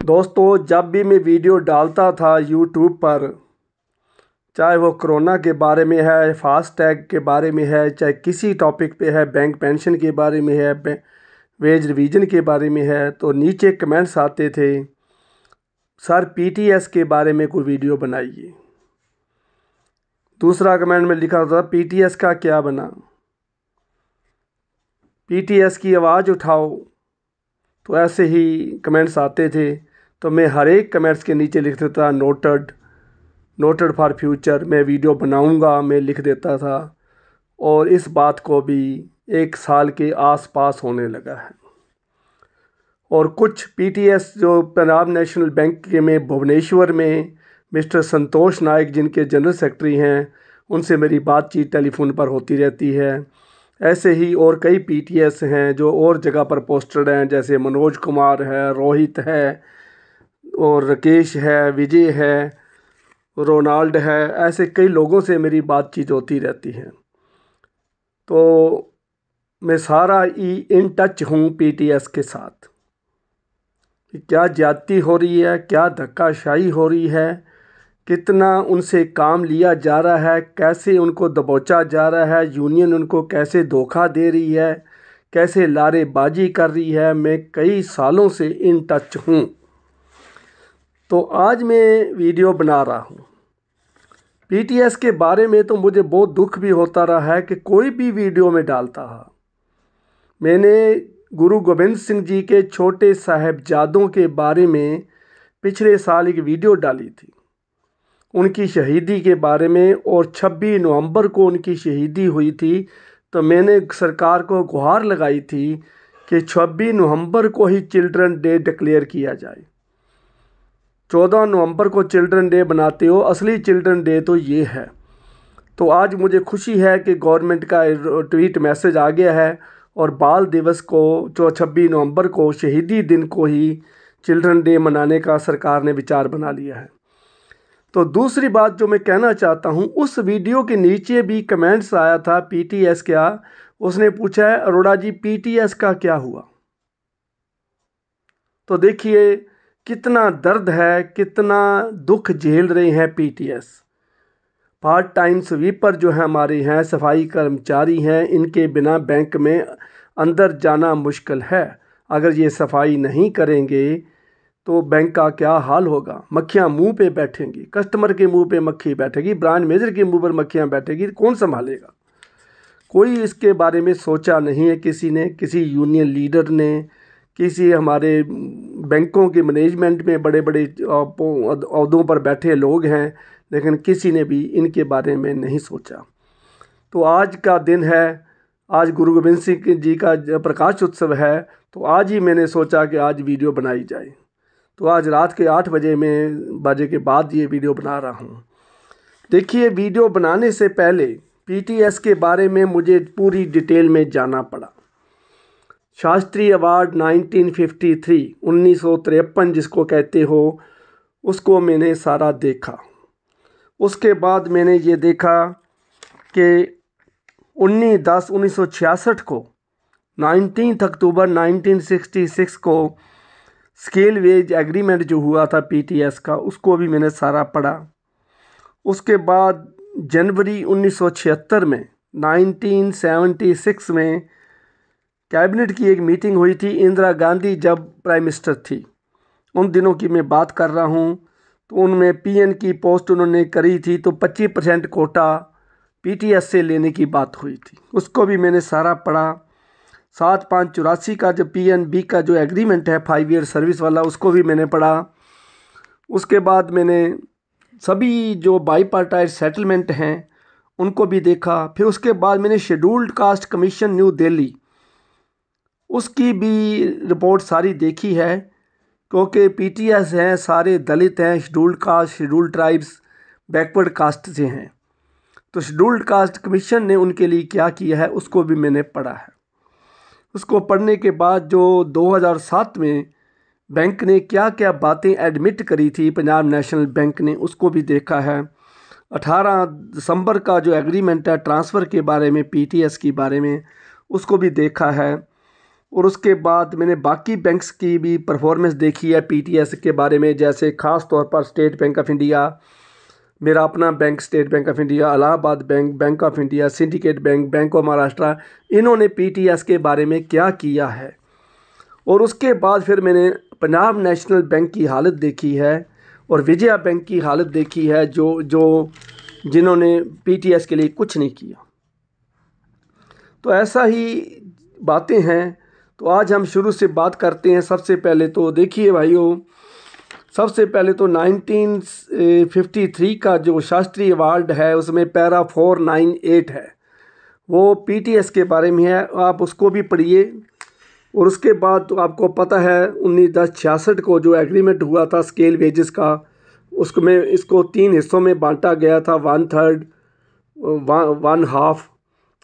दोस्तों, जब भी मैं वीडियो डालता था यूट्यूब पर, चाहे वो कोरोना के बारे में है, फास्टैग के बारे में है, चाहे किसी टॉपिक पे है, बैंक पेंशन के बारे में है, वेज रिवीजन के बारे में है, तो नीचे कमेंट्स आते थे, सर पीटीएस के बारे में कोई वीडियो बनाइए। दूसरा कमेंट में लिखा था पीटीएस का क्या बना, पीटीएस की आवाज़ उठाओ। तो ऐसे ही कमेंट्स आते थे, तो मैं हर एक कमेंट्स के नीचे लिख देता था नोटेड फॉर फ्यूचर, मैं वीडियो बनाऊंगा, मैं लिख देता था। और इस बात को भी 1 साल के आसपास होने लगा है। और कुछ पीटीएस जो पंजाब नेशनल बैंक के में भुवनेश्वर में मिस्टर संतोष नायक जिनके जनरल सेक्रेटरी हैं, उनसे मेरी बातचीत टेलीफोन पर होती रहती है। ऐसे ही और कई पीटीएस हैं जो और जगह पर पोस्टेड हैं, जैसे मनोज कुमार है, रोहित है, और राकेश है, विजय है, रोनाल्ड है। ऐसे कई लोगों से मेरी बातचीत होती रहती है। तो मैं सारा इन टच हूँ पीटीएस के साथ कि क्या ज्यादती हो रही है, क्या धक्काशाही हो रही है, कितना उनसे काम लिया जा रहा है, कैसे उनको दबोचा जा रहा है, यूनियन उनको कैसे धोखा दे रही है, कैसे लारेबाजी कर रही है। मैं कई सालों से इन टच हूँ। तो आज मैं वीडियो बना रहा हूँ पीटीएस के बारे में। तो मुझे बहुत दुख भी होता रहा है कि कोई भी वीडियो में डालता है। मैंने गुरु गोबिंद सिंह जी के छोटे साहिबजादों के बारे में पिछले साल एक वीडियो डाली थी, उनकी शहीदी के बारे में। और 26 नवंबर को उनकी शहीदी हुई थी। तो मैंने सरकार को गुहार लगाई थी कि 26 नवंबर को ही चिल्ड्रन डे डिक्लेयर किया जाए। 14 नवंबर को चिल्ड्रन डे बनाते हो, असली चिल्ड्रन डे तो ये है। तो आज मुझे खुशी है कि गवर्नमेंट का ट्वीट मैसेज आ गया है और बाल दिवस को जो 26 नवंबर को शहीदी दिन को ही चिल्ड्रन डे मनाने का सरकार ने विचार बना लिया है। तो दूसरी बात जो मैं कहना चाहता हूँ, उस वीडियो के नीचे भी कमेंट्स आया था पीटीएस क्या, उसने पूछा है अरोड़ा जी पीटीएस का क्या हुआ। तो देखिए कितना दर्द है, कितना दुख झेल रहे हैं पीटीएस। पार्ट टाइम स्वीपर जो है हमारे हैं, सफाई कर्मचारी हैं, इनके बिना बैंक में अंदर जाना मुश्किल है। अगर ये सफाई नहीं करेंगे तो बैंक का क्या हाल होगा। मक्खियाँ मुंह पे बैठेंगी, कस्टमर के मुंह पे मक्खी बैठेगी, ब्रांच मैनेजर के मुंह पर मक्खियाँ बैठेगी, कौन संभालेगा। कोई इसके बारे में सोचा नहीं है किसी ने, किसी यूनियन लीडर ने, किसी हमारे बैंकों के मैनेजमेंट में बड़े बड़े अहदों पर बैठे लोग हैं, लेकिन किसी ने भी इनके बारे में नहीं सोचा। तो आज का दिन है, आज गुरु गोबिंद सिंह जी का प्रकाश उत्सव है। तो आज ही मैंने सोचा कि आज वीडियो बनाई जाए। तो आज रात के 8 बजे के बाद ये वीडियो बना रहा हूँ। देखिए, वीडियो बनाने से पहले पीटीएस के बारे में मुझे पूरी डिटेल में जाना पड़ा। शास्त्री अवार्ड 1953 1953 जिसको कहते हो, उसको मैंने सारा देखा। उसके बाद मैंने ये देखा कि 19/10/1966 को 19 अक्टूबर 1966 को स्केल वेज एग्रीमेंट जो हुआ था पीटीएस का, उसको भी मैंने सारा पढ़ा। उसके बाद जनवरी 1976 में 1976 में कैबिनेट की एक मीटिंग हुई थी, इंदिरा गांधी जब प्राइम मिनिस्टर थी, उन दिनों की मैं बात कर रहा हूँ। तो उनमें पीएन की पोस्ट उन्होंने करी थी, तो 25% कोटा पीटीएस से लेने की बात हुई थी, उसको भी मैंने सारा पढ़ा। 7/5/84 का जो पीएनबी का जो एग्रीमेंट है 5 ईयर सर्विस वाला, उसको भी मैंने पढ़ा। उसके बाद मैंने सभी जो बाईपार्टाइट सेटलमेंट हैं उनको भी देखा। फिर उसके बाद मैंने scheduled caste commission new Delhi, उसकी भी रिपोर्ट सारी देखी है, क्योंकि पीटीएस हैं सारे दलित हैं, scheduled caste, scheduled tribes, backward caste से हैं। तो शेड्यूल्ड कास्ट कमीशन ने उनके लिए क्या किया है उसको भी मैंने पढ़ा है। उसको पढ़ने के बाद जो 2007 में बैंक ने क्या क्या बातें एडमिट करी थी, पंजाब नेशनल बैंक ने, उसको भी देखा है। 18 दिसंबर का जो एग्रीमेंट है ट्रांसफ़र के बारे में, पीटीएस के बारे में, उसको भी देखा है। और उसके बाद मैंने बाकी बैंक्स की भी परफॉर्मेंस देखी है पीटीएस के बारे में, जैसे ख़ास तौर पर स्टेट बैंक ऑफ इंडिया, मेरा अपना bank state bank of India, Allahabad bank, bank of India, syndicate bank, bank of Maharashtra, इन्होंने पीटीएस के बारे में क्या किया है। और उसके बाद फिर मैंने पंजाब नेशनल बैंक की हालत देखी है और विजया बैंक की हालत देखी है, जिन्होंने पीटीएस के लिए कुछ नहीं किया। तो ऐसा ही बातें हैं। तो आज हम शुरू से बात करते हैं। सबसे पहले तो देखिए भाइयों, सबसे पहले तो 1953 का जो शास्त्री अवार्ड है उसमें पैरा 498 है, वो पीटीएस के बारे में है, आप उसको भी पढ़िए। और उसके बाद तो आपको पता है 1966 को जो एग्रीमेंट हुआ था स्केल वेजेस का, उसमें इसको 3 हिस्सों में बांटा गया था, 1/3, 1/2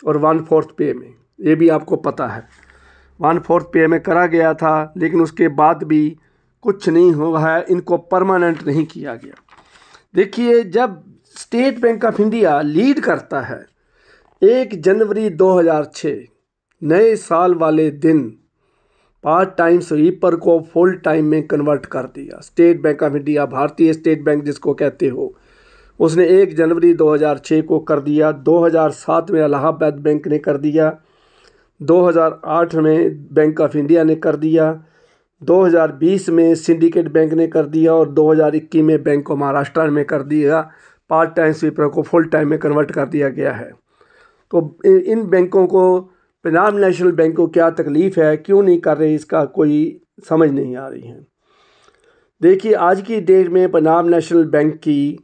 और 1/4 पे में। ये भी आपको पता है 1/4 पे में करा गया था, लेकिन उसके बाद भी कुछ नहीं हुआ है, इनको परमानेंट नहीं किया गया। देखिए, जब state bank of India lead करता है 1 जनवरी 2006 नए साल वाले दिन पार्ट टाइम स्वीपर को फुल टाइम में कन्वर्ट कर दिया। स्टेट बैंक ऑफ इंडिया, भारतीय स्टेट बैंक जिसको कहते हो, उसने 1 जनवरी 2006 को कर दिया। 2007 में इलाहाबाद बैंक ने कर दिया, 2008 में बैंक ऑफ इंडिया ने कर दिया, 2020 में सिंडिकेट बैंक ने कर दिया और 2021 में बैंक ऑफ महाराष्ट्र में कर दिया। पार्ट टाइम स्वीपर को फुल टाइम में कन्वर्ट कर दिया गया है। तो इन बैंकों को, पंजाब नेशनल बैंक को क्या तकलीफ़ है, क्यों नहीं कर रहे, इसका कोई समझ नहीं आ रही है। देखिए, आज की डेट में पंजाब नेशनल बैंक की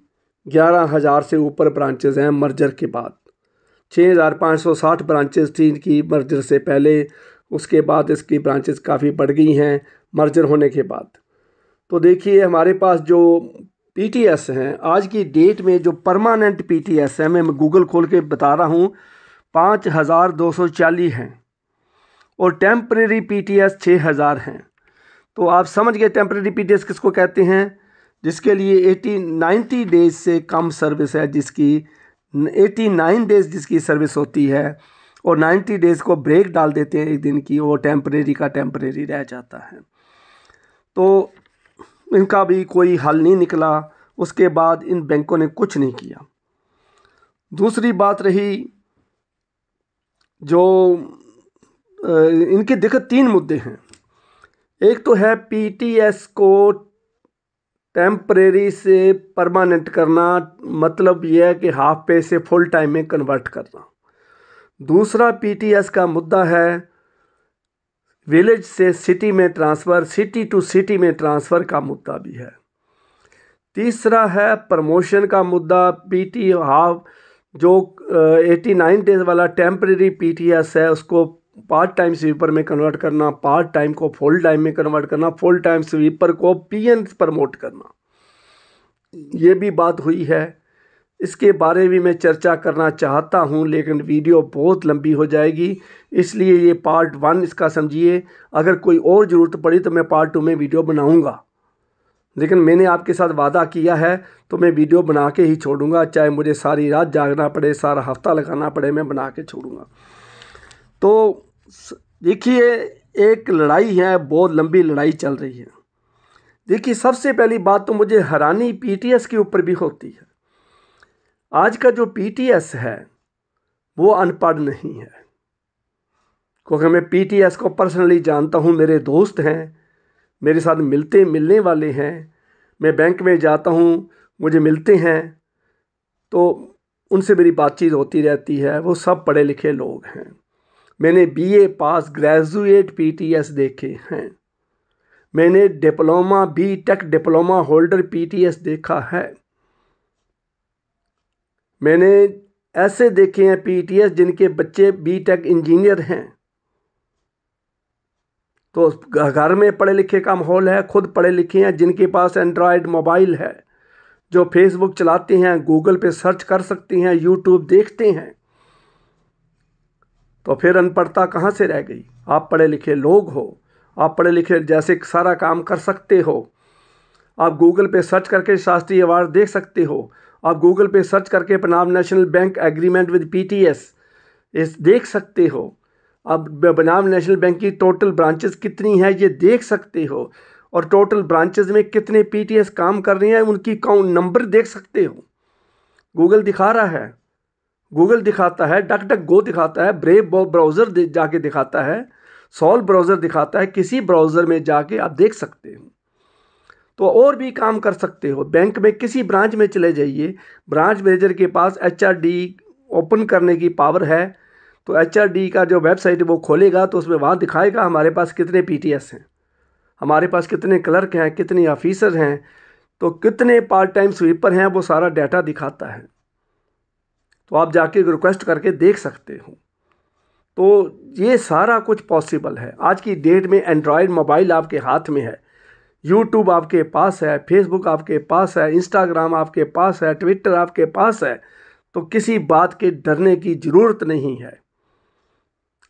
11,000 से ऊपर ब्रांचेज़ हैं मर्जर के बाद। 6,560 ब्रांचेज़ थी इनकी मर्जर से पहले, उसके बाद इसकी ब्रांचेज़ काफ़ी बढ़ गई हैं मर्जर होने के बाद। तो देखिए, हमारे पास जो पीटीएस हैं आज की डेट में, जो परमानेंट पीटीएस हैं, मैं गूगल खोल के बता रहा हूँ, 5,240 हैं और टेम्परेरी पीटीएस 6,000 हैं। तो आप समझ गए टेम्परेरी पीटीएस किसको कहते हैं, जिसके लिए 90 डेज से कम सर्विस है, जिसकी 89 डेज जिसकी सर्विस होती है और 90 डेज़ को ब्रेक डाल देते हैं एक दिन की, वो टेम्परेरी का टेम्परेरी रह जाता है। तो इनका भी कोई हल नहीं निकला। उसके बाद इन बैंकों ने कुछ नहीं किया। दूसरी बात रही, जो इनके देखो 3 मुद्दे हैं। एक तो है पीटीएस को टेम्परेरी से परमानेंट करना, मतलब यह है कि हाफ पे से फुल टाइम में कन्वर्ट करना। दूसरा पीटीएस का मुद्दा है विलेज से सिटी में ट्रांसफ़र, सिटी टू सिटी में ट्रांसफ़र का मुद्दा भी है। तीसरा है प्रमोशन का मुद्दा। पीटी हाफ जो 89 डेज वाला टेम्परेरी पीटीएस है उसको पार्ट टाइम स्वीपर में कन्वर्ट करना, पार्ट टाइम को फुल टाइम में कन्वर्ट करना, फुल टाइम स्वीपर को पीएन प्रमोट करना, ये भी बात हुई है। इसके बारे में मैं चर्चा करना चाहता हूं, लेकिन वीडियो बहुत लंबी हो जाएगी, इसलिए ये पार्ट 1 इसका समझिए। अगर कोई और ज़रूरत पड़ी तो मैं पार्ट 2 में वीडियो बनाऊंगा, लेकिन मैंने आपके साथ वादा किया है तो मैं वीडियो बना के ही छोड़ूंगा, चाहे मुझे सारी रात जागना पड़े, सारा हफ्ता लगाना पड़े, मैं बना के छोड़ूंगा। तो देखिए, एक लड़ाई है, बहुत लंबी लड़ाई चल रही है। देखिए, सबसे पहली बात तो मुझे हैरानी पीटीएस के ऊपर भी होती है। आज का जो पीटीएस है वो अनपढ़ नहीं है, क्योंकि मैं पीटीएस को पर्सनली जानता हूँ, मेरे दोस्त हैं, मेरे साथ मिलने वाले हैं। मैं बैंक में जाता हूँ, मुझे मिलते हैं, तो उनसे मेरी बातचीत होती रहती है। वो सब पढ़े लिखे लोग हैं। मैंने बीए पास ग्रेजुएट पीटीएस देखे हैं, मैंने diploma BTech diploma holder PTS देखा है, मैंने ऐसे देखे हैं पीटीएस जिनके बच्चे बीटेक इंजीनियर हैं। तो घर में पढ़े लिखे का माहौल है, खुद पढ़े लिखे हैं, जिनके पास एंड्रॉयड मोबाइल है, जो फेसबुक चलाते हैं, गूगल पे सर्च कर सकते हैं, यूट्यूब देखते हैं। तो फिर अनपढ़ता कहाँ से रह गई? आप पढ़े लिखे लोग हो, आप पढ़े लिखे जैसे सारा काम कर सकते हो। आप गूगल पे सर्च करके शास्त्री अवार्ड देख सकते हो, आप गूगल पे सर्च करके Punjab national bank agreement with PTS इस देख सकते हो, अब पंजाब नेशनल बैंक की टोटल ब्रांचेस कितनी है ये देख सकते हो, और टोटल ब्रांचेस में कितने पीटीएस काम कर रही हैं उनकी काउंट नंबर देख सकते हो। गूगल दिखा रहा है, गूगल दिखाता है, डक डक गो दिखाता है, ब्रेव ब्राउज़र जाके दिखाता है, सॉल्व ब्राउज़र दिखाता है, किसी ब्राउज़र में जाके आप देख सकते हो। तो और भी काम कर सकते हो। बैंक में किसी ब्रांच में चले जाइए, ब्रांच मैनेजर के पास HRD ओपन करने की पावर है, तो HRD का जो वेबसाइट है वो खोलेगा तो उसमें वहाँ दिखाएगा हमारे पास कितने PTS हैं, हमारे पास कितने क्लर्क हैं, कितने ऑफिसर हैं, तो कितने पार्ट टाइम स्वीपर हैं, वो सारा डाटा दिखाता है। तो आप जाके रिक्वेस्ट करके देख सकते हो। तो ये सारा कुछ पॉसिबल है। आज की डेट में एंड्रॉयड मोबाइल आपके हाथ में है, यूट्यूब आपके पास है, फेसबुक आपके पास है, इंस्टाग्राम आपके पास है, ट्विटर आपके पास है, तो किसी बात के डरने की ज़रूरत नहीं है।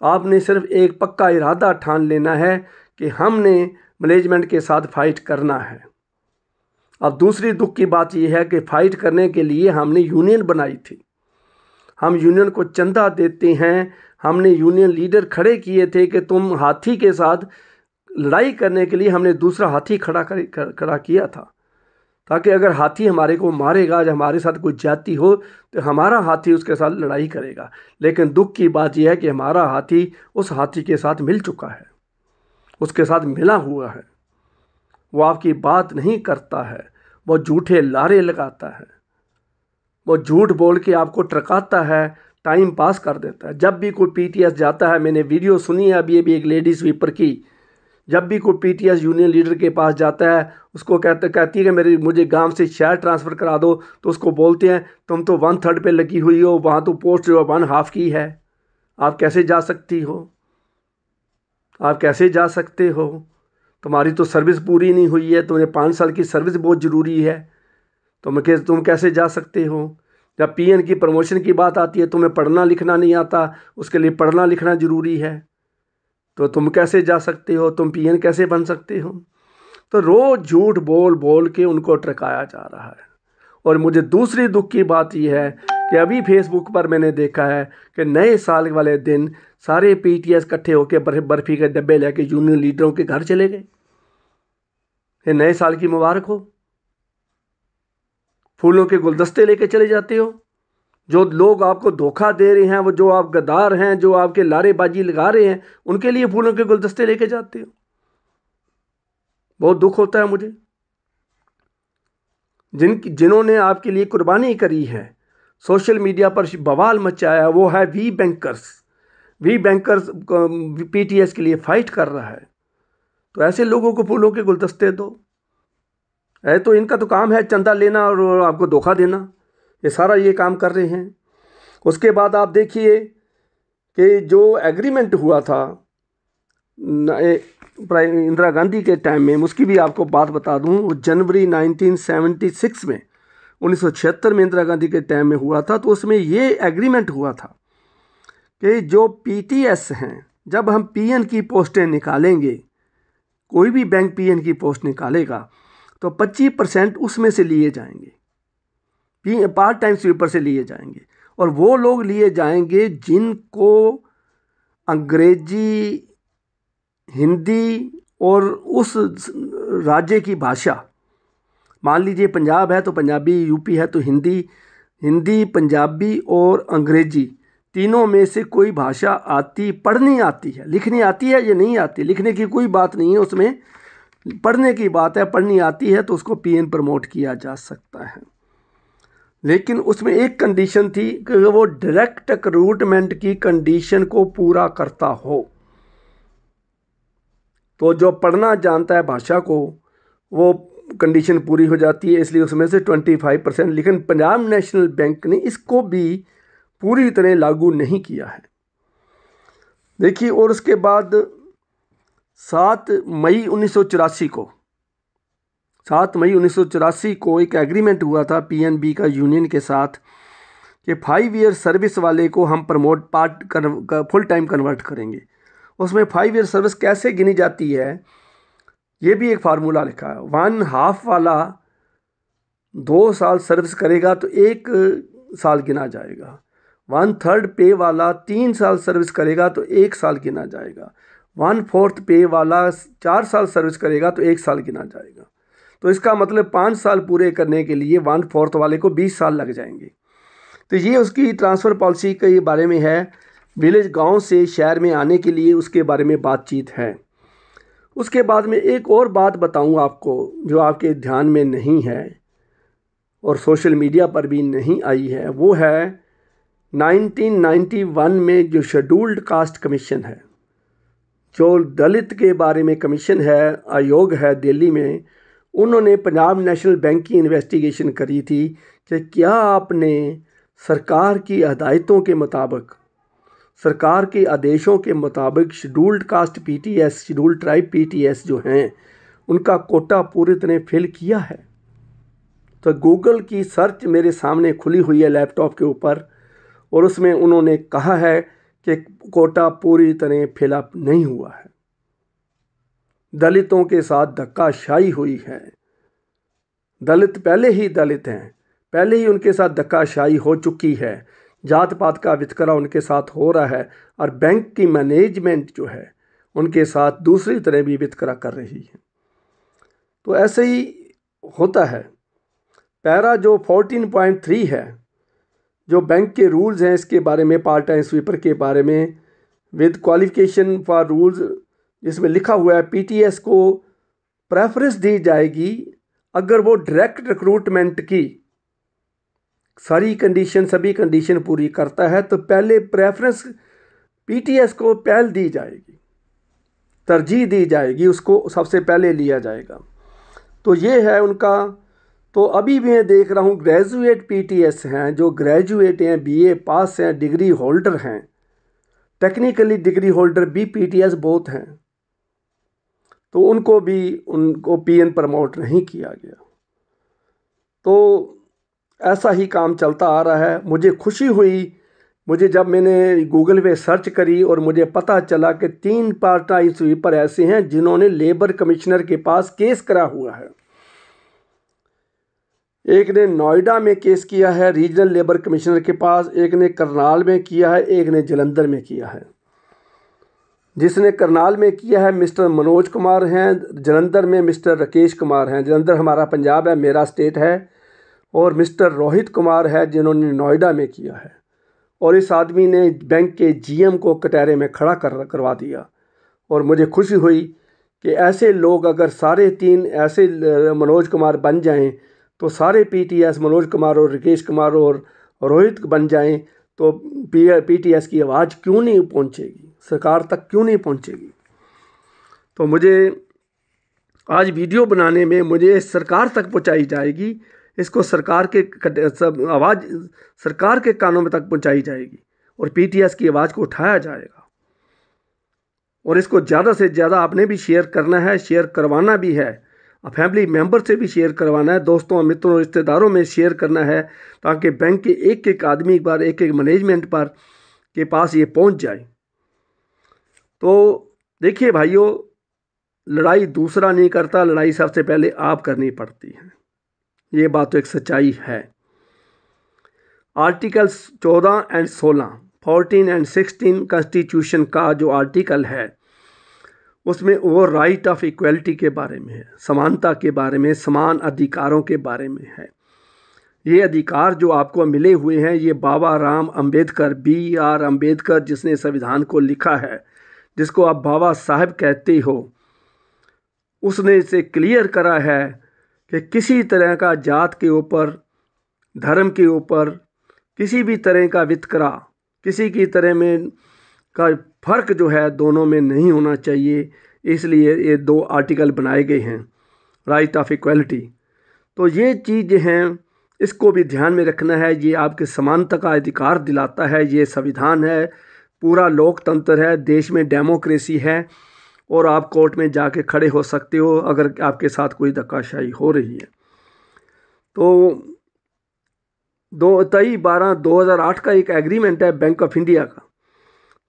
आपने सिर्फ एक पक्का इरादा ठान लेना है कि हमने मैनेजमेंट के साथ फाइट करना है। अब दूसरी दुख की बात यह है कि फ़ाइट करने के लिए हमने यूनियन बनाई थी, हम यूनियन को चंदा देते हैं, हमने यूनियन लीडर खड़े किए थे कि तुम हाथी के साथ लड़ाई करने के लिए हमने दूसरा हाथी खड़ा किया था, ताकि अगर हाथी हमारे को मारेगा, जब हमारे साथ कोई जाति हो तो हमारा हाथी उसके साथ लड़ाई करेगा। लेकिन दुख की बात यह है कि हमारा हाथी उस हाथी के साथ मिल चुका है, उसके साथ मिला हुआ है। वो आपकी बात नहीं करता है, वो झूठे लारे लगाता है, वो झूठ बोल के आपको ट्रकाता है, टाइम पास कर देता है। जब भी कोई PTS जाता है, मैंने वीडियो सुनी है अभी एक लेडी स्वीपर की, जब भी कोई PTS यूनियन लीडर के पास जाता है, उसको कहती है कि मुझे गांव से शहर ट्रांसफ़र करा दो, तो उसको बोलते हैं तुम तो 1/3 पे लगी हुई हो, वहाँ तो पोस्ट जो 1/2 की है, आप कैसे जा सकती हो, आप कैसे जा सकते हो, तुम्हारी तो सर्विस पूरी नहीं हुई है, तुम्हें 5 साल की सर्विस बहुत ज़रूरी है, तुम कैसे जा सकते हो। जब PN की प्रमोशन की बात आती है, तुम्हें पढ़ना लिखना नहीं आता, उसके लिए पढ़ना लिखना ज़रूरी है, तो तुम कैसे जा सकते हो, तुम PN कैसे बन सकते हो। तो रोज़ झूठ बोल बोल के उनको ट्रकाया जा रहा है। और मुझे दूसरी दुख की बात यह है कि अभी फेसबुक पर मैंने देखा है कि नए साल वाले दिन सारे PTS इकट्ठे होकर बर्फ़ी के डब्बे लेके यूनियन लीडरों के घर चले गए। ये नए साल की मुबारक हो, फूलों के गुलदस्ते लेके चले जाते हो। जो लोग आपको धोखा दे रहे हैं, वो जो आप गद्दार हैं, जो आपके लारेबाजी लगा रहे हैं, उनके लिए फूलों के गुलदस्ते लेके जाते हो। बहुत दुख होता है मुझे। जिन्होंने आपके लिए कुर्बानी करी है, सोशल मीडिया पर बवाल मचाया, वो है वी बैंकर्स PTS के लिए फाइट कर रहा है। तो ऐसे लोगों को फूलों के गुलदस्ते दो। तो इनका तो काम है चंदा लेना और आपको धोखा देना, ये सारा ये काम कर रहे हैं। उसके बाद आप देखिए कि जो एग्रीमेंट हुआ था इंदिरा गांधी के टाइम में, उसकी भी आपको बात बता दूं, जनवरी 1976 में, 1976 में इंदिरा गांधी के टाइम में हुआ था। तो उसमें ये एग्रीमेंट हुआ था कि जो PTS हैं, जब हम PN की पोस्टें निकालेंगे, कोई भी बैंक PN की पोस्ट निकालेगा तो 25% उसमें से लिए जाएंगे, पार्ट टाइम स्वीपर से लिए जाएंगे। और वो लोग लिए जाएंगे जिनको अंग्रेजी, हिंदी और उस राज्य की भाषा, मान लीजिए पंजाब है तो पंजाबी, यूपी है तो हिंदी, पंजाबी और अंग्रेजी, तीनों में से कोई भाषा पढ़नी आती है, लिखनी आती है या नहीं आती, लिखने की कोई बात नहीं है उसमें, पढ़ने की बात है, पढ़नी आती है तो उसको PN प्रमोट किया जा सकता है। लेकिन उसमें एक कंडीशन थी कि वो डायरेक्ट रिक्रूटमेंट की कंडीशन को पूरा करता हो। तो जो पढ़ना जानता है भाषा को, वो कंडीशन पूरी हो जाती है, इसलिए उसमें से 25%। लेकिन पंजाब नेशनल बैंक ने इसको भी पूरी तरह लागू नहीं किया है। देखिए, और उसके बाद 7 मई 1984 को एक एग्रीमेंट हुआ था PNB का यूनियन के साथ कि 5 ईयर सर्विस वाले को हम प्रमोट फुल टाइम कन्वर्ट करेंगे। उसमें 5 ईयर सर्विस कैसे गिनी जाती है, ये भी एक फार्मूला लिखा है। 1/2 वाला 2 साल सर्विस करेगा तो 1 साल गिना जाएगा, 1/3 पे वाला 3 साल सर्विस करेगा तो 1 साल गिना जाएगा। 1/4 पे वाला 4 साल सर्विस करेगा तो 1 साल गिना जाएगा। तो इसका मतलब 5 साल पूरे करने के लिए 1/4 वाले को 20 साल लग जाएंगे। तो ये उसकी ट्रांसफ़र पॉलिसी के बारे में है। विलेज गांव से शहर में आने के लिए उसके बारे में बातचीत है। उसके बाद में एक और बात बताऊं आपको जो आपके ध्यान में नहीं है और सोशल मीडिया पर भी नहीं आई है, वो है 1991 में जो शेड्यूल्ड कास्ट कमीशन है, जो दलित के बारे में कमीशन है, आयोग है दिल्ली में, उन्होंने पंजाब नेशनल बैंक की इन्वेस्टिगेशन करी थी कि क्या आपने सरकार की हदायतों के मुताबिक, सरकार के आदेशों के मुताबिक scheduled caste PTS, scheduled tribe PTS जो हैं उनका कोटा पूरी तरह फिल किया है। तो गूगल की सर्च मेरे सामने खुली हुई है लैपटॉप के ऊपर और उसमें उन्होंने कहा है कि कोटा पूरी तरह फिलअप नहीं हुआ है, दलितों के साथ धक्काशाही हुई है। दलित पहले ही दलित हैं, पहले ही उनके साथ धक्काशाही हो चुकी है, जात पात का वितकरा उनके साथ हो रहा है और बैंक की मैनेजमेंट जो है उनके साथ दूसरी तरह भी वितकरा कर रही है। तो ऐसे ही होता है। पैरा जो 14.3 है, जो बैंक के रूल्स हैं इसके बारे में, पार्ट टाइम स्वीपर के बारे में, विद क्वालिफिकेशन फॉर रूल्स, जिसमें लिखा हुआ है पीटीएस को प्रेफरेंस दी जाएगी अगर वो डायरेक्ट रिक्रूटमेंट की सारी कंडीशन, सभी कंडीशन पूरी करता है तो पहले प्रेफरेंस पीटीएस को पहल दी जाएगी, तरजीह दी जाएगी, उसको सबसे पहले लिया जाएगा। तो ये है उनका। तो अभी भी मैं देख रहा हूँ ग्रेजुएट पीटीएस हैं, जो ग्रेजुएट हैं, बीए पास हैं, डिग्री होल्डर हैं, टेक्निकली डिग्री होल्डर भी पीटीएस बहुत हैं, तो उनको पीएन प्रमोट नहीं किया गया। तो ऐसा ही काम चलता आ रहा है। मुझे खुशी हुई, मुझे जब मैंने गूगल पे सर्च करी और मुझे पता चला कि 3 पार्ट टाइम स्वीपर ऐसे हैं जिन्होंने लेबर कमिश्नर के पास केस करा हुआ है। एक ने नोएडा में केस किया है रीजनल लेबर कमिश्नर के पास, एक ने करनाल में किया है, एक ने जलंधर में किया है। जिसने करनाल में किया है मिस्टर मनोज कुमार हैं, जलंधर में मिस्टर राकेश कुमार हैं। जलंधर हमारा पंजाब है, मेरा स्टेट है। और मिस्टर रोहित कुमार है जिन्होंने नोएडा में किया है। और इस आदमी ने बैंक के जीएम को कटहरे में खड़ा करवा दिया। और मुझे खुशी हुई कि ऐसे लोग अगर सारे 3 ऐसे मनोज कुमार बन जाएं तो सारे पीटीएस मनोज कुमार और राकेश कुमार और रोहित बन जाएं तो पीटीएस की आवाज़ क्यों नहीं पहुंचेगी, सरकार तक क्यों नहीं पहुंचेगी। तो मुझे आज वीडियो बनाने में मुझे सरकार तक पहुंचाई जाएगी, इसको सरकार के आवाज़ सरकार के कानों में तक पहुंचाई जाएगी और पीटीएस की आवाज़ को उठाया जाएगा। और इसको ज़्यादा से ज़्यादा आपने भी शेयर करना है, शेयर करवाना भी है, फैमिली मेंबर से भी शेयर करवाना है, दोस्तों मित्रों रिश्तेदारों में शेयर करना है, ताकि बैंक के एक एक आदमी पर, एक एक मैनेजमेंट पर के पास ये पहुंच जाए। तो देखिए भाइयों, लड़ाई दूसरा नहीं करता, लड़ाई सबसे पहले आप करनी पड़ती है। ये बात तो एक सच्चाई है। आर्टिकल्स 14 और 16, 14 और 16 कॉन्स्टिट्यूशन का जो आर्टिकल है उसमें वो राइट ऑफ इक्वलिटी के बारे में है, समानता के बारे में, समान अधिकारों के बारे में है। ये अधिकार जो आपको मिले हुए हैं, ये बाबा राम अंबेडकर, BR अंबेडकर, जिसने संविधान को लिखा है, जिसको आप बाबा साहब कहते हो, उसने इसे क्लियर करा है कि किसी तरह का जात के ऊपर, धर्म के ऊपर, किसी भी तरह का वितकरा, किसी की तरह में का फ़र्क जो है दोनों में नहीं होना चाहिए। इसलिए ये 2 आर्टिकल बनाए गए हैं, राइट ऑफ इक्वलिटी। तो ये चीज़ हैं, इसको भी ध्यान में रखना है। ये आपके समानता का अधिकार दिलाता है, ये संविधान है, पूरा लोकतंत्र है, देश में डेमोक्रेसी है और आप कोर्ट में जाके खड़े हो सकते हो अगर आपके साथ कोई धक्काशाही हो रही है। तो 23/12/2008 का एक एग्रीमेंट है बैंक ऑफ इंडिया का,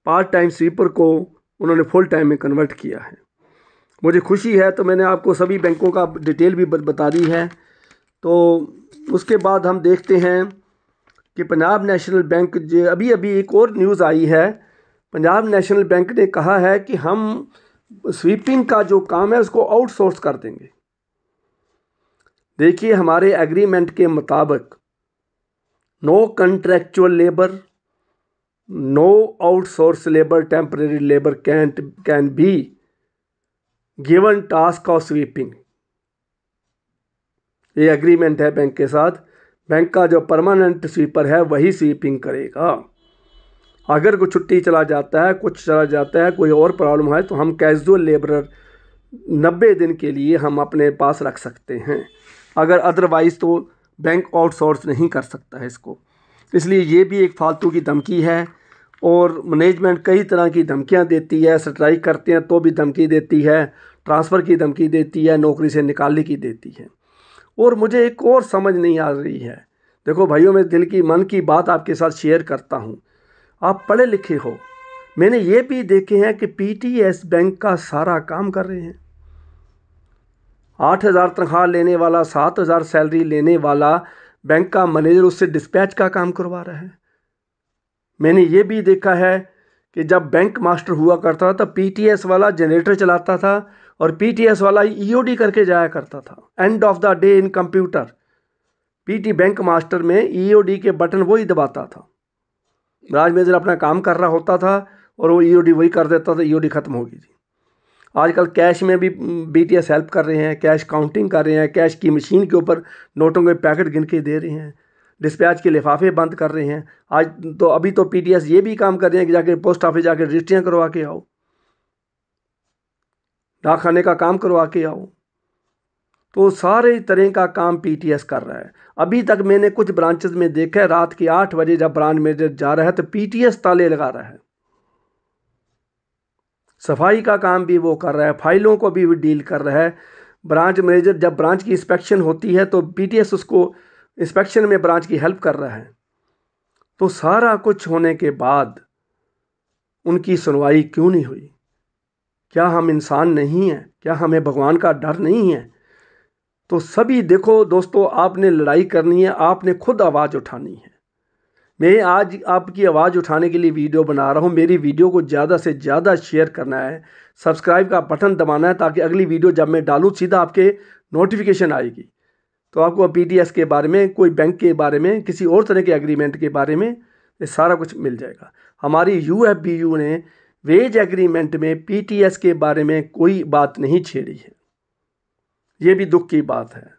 पार्ट टाइम स्वीपर को उन्होंने फुल टाइम में कन्वर्ट किया है। मुझे खुशी है, तो मैंने आपको सभी बैंकों का डिटेल भी बता दी है। तो उसके बाद हम देखते हैं कि पंजाब नेशनल बैंक जो अभी अभी एक और न्यूज़ आई है, पंजाब नेशनल बैंक ने कहा है कि हम स्वीपिंग का जो काम है उसको आउटसोर्स कर देंगे। देखिए, हमारे एग्रीमेंट के मुताबिक no contractual labour, no outsource labour, temporary labour can be given task of sweeping. ये एग्रीमेंट है बैंक के साथ। बैंक का जो परमानेंट स्वीपर है वही स्वीपिंग करेगा। अगर कोई छुट्टी चला जाता है, कुछ चला जाता है, कोई और प्रॉब्लम है, तो हम कैजुअल लेबरर 90 दिन के लिए हम अपने पास रख सकते हैं। अगर अदरवाइज़ तो बैंक आउटसोर्स नहीं कर सकता है इसको। इसलिए ये भी एक फालतू की धमकी है। और मैनेजमेंट कई तरह की धमकियां देती है, स्ट्राइक करते हैं तो भी धमकी देती है, ट्रांसफ़र की धमकी देती है, नौकरी से निकालने की देती है। और मुझे एक और समझ नहीं आ रही है। देखो भाइयों, मैं दिल की मन की बात आपके साथ शेयर करता हूँ। आप पढ़े लिखे हो, मैंने ये भी देखे हैं कि पीटीएस बैंक का सारा काम कर रहे हैं। 8,000 तनख्वाह लेने वाला, 7,000 सैलरी लेने वाला बैंक का मैनेजर उससे डिस्पैच का काम करवा रहा है। मैंने ये भी देखा है कि जब बैंक मास्टर हुआ करता था तब पीटीएस वाला जनरेटर चलाता था और पीटीएस वाला ईओडी करके जाया करता था। End of the day in computer PT bank master में ईओडी के बटन वही दबाता था। ब्रांच मैनेजर अपना काम कर रहा होता था और वो ईओडी वही कर देता था, ईओडी ख़त्म होगी जी। आजकल कैश में भी बीटीएस हेल्प कर रहे हैं, कैश काउंटिंग कर रहे हैं, कैश की मशीन के ऊपर नोटों के पैकेट गिन के दे रहे हैं, डिस्पैच के लिफाफे बंद कर रहे हैं। आज तो अभी तो पीटीएस ये भी काम कर रहे हैं कि जाके पोस्ट ऑफिस जाके रजिस्ट्रियाँ करवा के आओ, डाकखाने का काम करवा के आओ। तो सारे तरह का काम पीटीएस कर रहा है। अभी तक मैंने कुछ ब्रांचेस में देखा है, रात के 8 बजे जब ब्रांच मैनेजर जा रहा है तो पीटीएस ताले लगा रहा है। सफाई का काम भी वो कर रहा है, फाइलों को भी वो डील कर रहा है। ब्रांच मैनेजर जब ब्रांच की इंस्पेक्शन होती है तो पीटीएस उसको इंस्पेक्शन में ब्रांच की हेल्प कर रहा है। तो सारा कुछ होने के बाद उनकी सुनवाई क्यों नहीं हुई? क्या हम इंसान नहीं हैं? क्या हमें भगवान का डर नहीं है? तो सभी देखो दोस्तों, आपने लड़ाई करनी है, आपने खुद आवाज़ उठानी है। मैं आज आपकी आवाज़ उठाने के लिए वीडियो बना रहा हूँ। मेरी वीडियो को ज़्यादा से ज़्यादा शेयर करना है, सब्सक्राइब का बटन दबाना है, ताकि अगली वीडियो जब मैं डालूँ सीधा आपके नोटिफिकेशन आएगी। तो आपको पीटीएस के बारे में, कोई बैंक के बारे में, किसी और तरह के एग्रीमेंट के बारे में ये सारा कुछ मिल जाएगा। हमारी यूएफबीयू ने वेज एग्रीमेंट में पीटीएस के बारे में कोई बात नहीं छेड़ी है। ये भी दुख की बात है।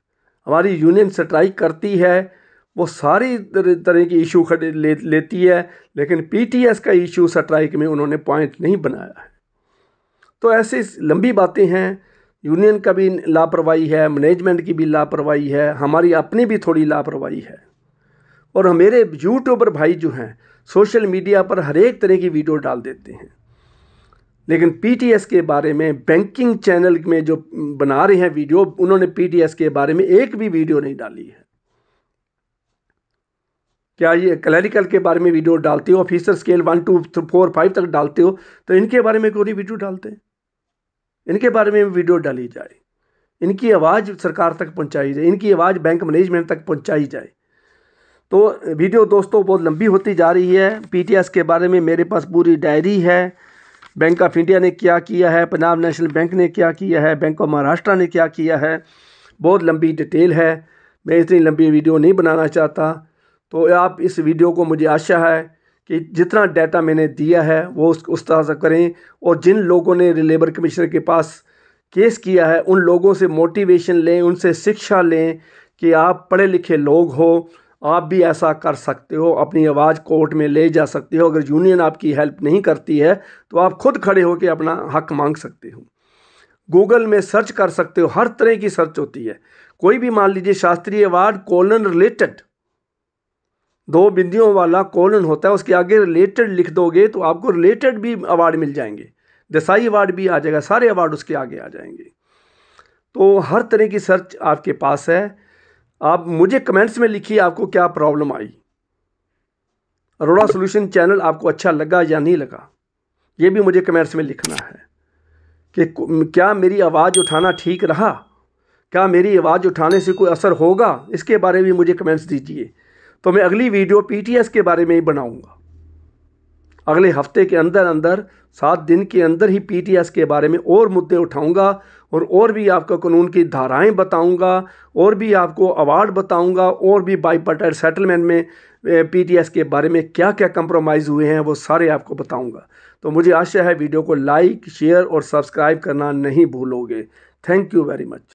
हमारी यूनियन स्ट्राइक करती है, वो सारी तरह की इशू लेती है, लेकिन पीटीएस का इशू स्ट्राइक में उन्होंने पॉइंट नहीं बनाया है। तो ऐसी लंबी बातें हैं। यूनियन का भी लापरवाही है, मैनेजमेंट की भी लापरवाही है, हमारी अपनी भी थोड़ी लापरवाही है। और मेरे यूट्यूबर भाई जो हैं सोशल मीडिया पर हर एक तरह की वीडियो डाल देते हैं, लेकिन पीटीएस के बारे में बैंकिंग चैनल में जो बना रहे हैं वीडियो, उन्होंने पीटीएस के बारे में एक भी वीडियो नहीं डाली है। क्या ये क्लरिकल के बारे में वीडियो डालते हो, ऑफिसर स्केल 1 2 4 5 तक डालते हो, तो इनके बारे में कोई वीडियो डालते हैं? इनके बारे में वीडियो डाली जाए, इनकी आवाज़ सरकार तक पहुंचाई जाए, इनकी आवाज़ बैंक मैनेजमेंट तक पहुंचाई जाए। तो वीडियो दोस्तों बहुत लंबी होती जा रही है। पीटीएस के बारे में मेरे पास पूरी डायरी है, बैंक ऑफ इंडिया ने क्या किया है, पंजाब नेशनल बैंक ने क्या किया है, बैंक ऑफ महाराष्ट्र ने क्या किया है, बहुत लंबी डिटेल है। मैं इतनी लंबी वीडियो नहीं बनाना चाहता। तो आप इस वीडियो को, मुझे आशा है कि जितना डाटा मैंने दिया है वो उस तरह से करें। और जिन लोगों ने लेबर कमिश्नर के पास केस किया है उन लोगों से मोटिवेशन लें, उनसे शिक्षा लें कि आप पढ़े लिखे लोग हो, आप भी ऐसा कर सकते हो, अपनी आवाज़ कोर्ट में ले जा सकते हो। अगर यूनियन आपकी हेल्प नहीं करती है तो आप खुद खड़े होकर अपना हक मांग सकते हो। गूगल में सर्च कर सकते हो, हर तरह की सर्च होती है। कोई भी मान लीजिए शास्त्री अवार्ड कोलन रिलेटेड, 2 बिंदियों वाला कोलन होता है, उसके आगे रिलेटेड लिख दोगे तो आपको रिलेटेड भी अवार्ड मिल जाएंगे, देसाई अवार्ड भी आ जाएगा, सारे अवार्ड उसके आगे आ जाएंगे। तो हर तरह की सर्च आपके पास है। आप मुझे कमेंट्स में लिखिए आपको क्या प्रॉब्लम आई, अरोड़ा सॉल्यूशन चैनल आपको अच्छा लगा या नहीं लगा, ये भी मुझे कमेंट्स में लिखना है कि क्या मेरी आवाज़ उठाना ठीक रहा, क्या मेरी आवाज़ उठाने से कोई असर होगा, इसके बारे में मुझे कमेंट्स दीजिए। तो मैं अगली वीडियो पीटीएस के बारे में ही बनाऊंगा। अगले हफ्ते के अंदर अंदर 7 दिन के अंदर ही पीटीएस के बारे में और मुद्दे उठाऊंगा और भी आपको कानून की धाराएं बताऊंगा, और भी आपको अवार्ड बताऊंगा, और भी बाईपार्टाइट सेटलमेंट में पीटीएस के बारे में क्या क्या कंप्रोमाइज़ हुए हैं वो सारे आपको बताऊंगा। तो मुझे आशा है वीडियो को लाइक, शेयर और सब्सक्राइब करना नहीं भूलोगे। Thank you very much.